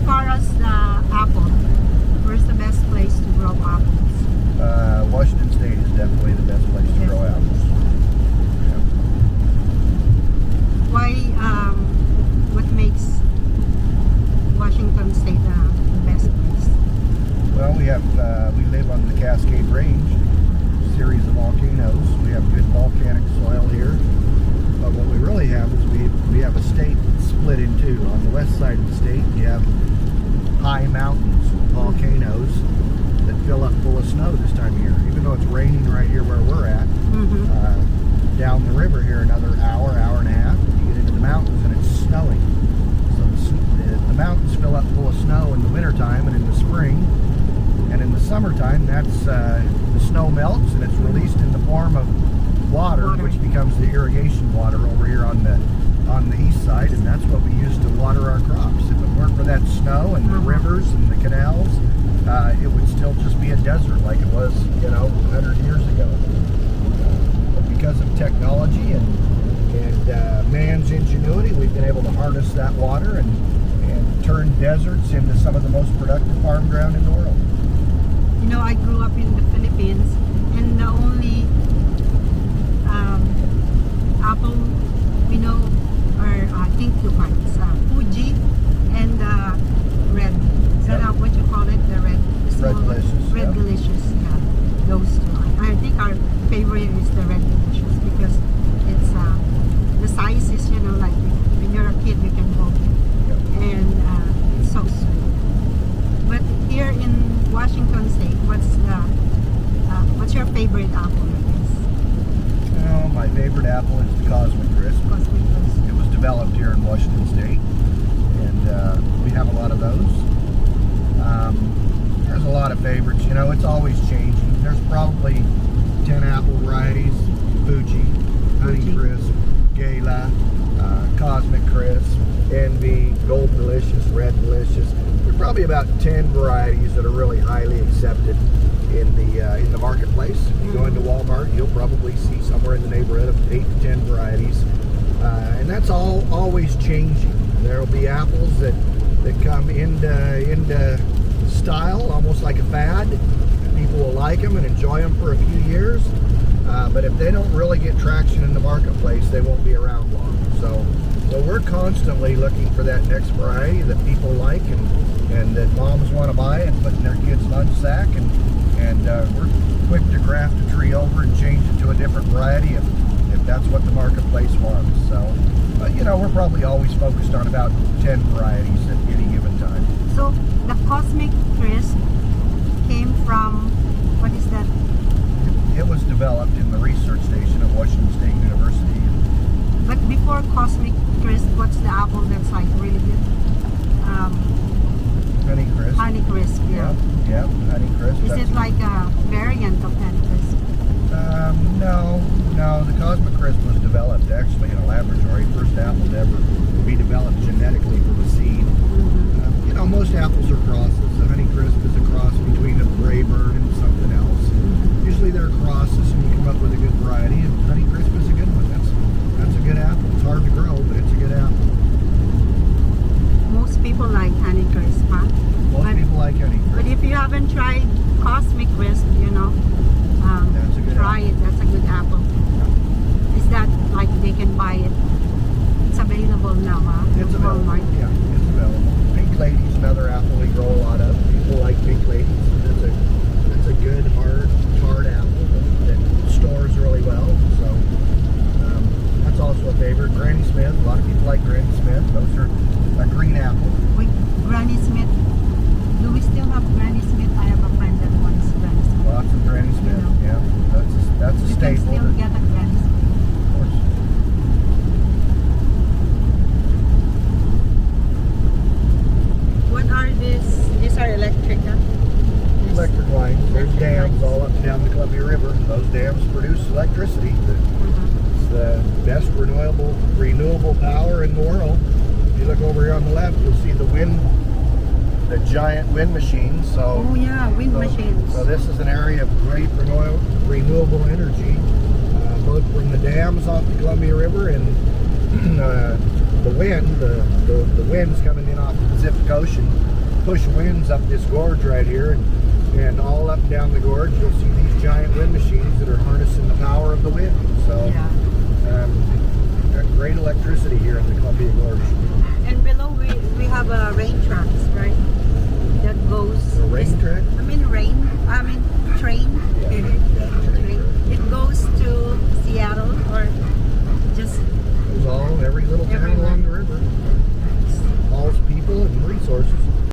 far as the apple, where's the best place to grow apples? Washington State is definitely the best place to grow apples. Yeah. Why, what makes Washington State the best place? Well, we live on the Cascade Range, series of volcanoes. We have good volcanic soil here. But what we really have is we have a state split in two. On the west side of the state, you have high mountains, volcanoes that fill up full of snow this time of year. Even though it's raining right here where we're at, down the river here another hour and a half, you get into the mountains and it's snowing. So the mountains fill up full of snow in the wintertime and in the spring. And in the summertime, the snow melts and it's released in the form of water, which becomes the irrigation water over here on the east side, and that's what we use to water our crops. If it weren't for that snow and the rivers and the canals, it would still just be a desert like it was, 100 years ago. But because of technology and man's ingenuity, we've been able to harness that water and turn deserts into some of the most productive farm ground in the world. I grew up in the Philippines, and the only apple we know are I think two kinds, Fuji and red. Is that what you call it? The red. Red Delicious. Red Delicious. Yeah, those two. I think our favorite is the Red Delicious because it's the size is like when you're a kid you can hold it, and it's so sweet. But here in Washington State, what's your favorite apple? My favorite apple is the Cosmic Crisp. Cosmic Crisp. It was developed here in Washington State, and we have a lot of those. There's a lot of favorites. It's always changing. There's probably 10 apple varieties: Fuji, Honeycrisp, Gala, Cosmic Crisp, Envy, Gold Delicious, Red Delicious. There's probably about 10 varieties that are really highly accepted in the marketplace. If you go into Walmart, you'll probably see somewhere in the neighborhood of 8 to 10 varieties, and that's always changing. There'll be apples that come into style, almost like a fad. People will like them and enjoy them for a few years, but if they don't really get traction in the marketplace, they won't be around long. So we're constantly looking for that next variety that people like and that moms want to buy and put in their kids' lunch sack, and we're quick to graft a tree over and change it to a different variety if that's what the marketplace wants. So, we're probably always focused on about 10 varieties at any given time. So the Cosmic Crisp came from, what is that? It was developed in the research station at Washington State University. But before Cosmic Crisp, what's the apple that's like really good? Honeycrisp. Honeycrisp, yeah. Yeah, Honeycrisp. Is it like a variant of Honeycrisp? No. The Cosmic Crisp was developed actually in a laboratory. First apple to ever be developed genetically from a seed. Most apples are crosses. The Honeycrisp is a cross between a Braybird and something else. Usually they're crosses, and you come up with a good variety. And Honeycrisp is a good one. That's a good apple. It's hard to grow, but it's a good apple. Most people like Honeycrisp, huh? Most people like Honeycrisp. But if you haven't tried Cosmic Crisp, that's a good try apple. it. That's a good apple. Is that like they can buy it? It's available now, huh? It's available. Walmart. Yeah, it's available. Pink Lady's another apple we grow a lot of. People like Pink Ladies. It's a good hard apple that stores really well. So that's also a favorite. Granny Smith. A lot of people like Granny Smith. Those are a green apple. Wait, Granny Smith. Do we still have Granny Smith? I have a friend that wants Granny Smith. Lots of Granny Smith. Yeah, that's a you staple. You can still get a Granny Smith. Of course. What are these? These are electric, huh? Electric lines. There's dams all up and down the Columbia River. Those dams produce electricity. It's the best renewable power in the world. If you look over here on the left, you'll see the giant wind machines. So, oh yeah, wind machines. So this is an area of great renewable energy, both from the dams off the Columbia River and the wind, the winds coming in off the Pacific Ocean, push winds up this gorge right here, and all up and down the gorge, you'll see these giant wind machines that are harnessing the power of the wind. So, got great electricity here in the Columbia Gorge. And below we have rain tracks, right? That goes. A rain track? Train. Yeah. Train. It goes to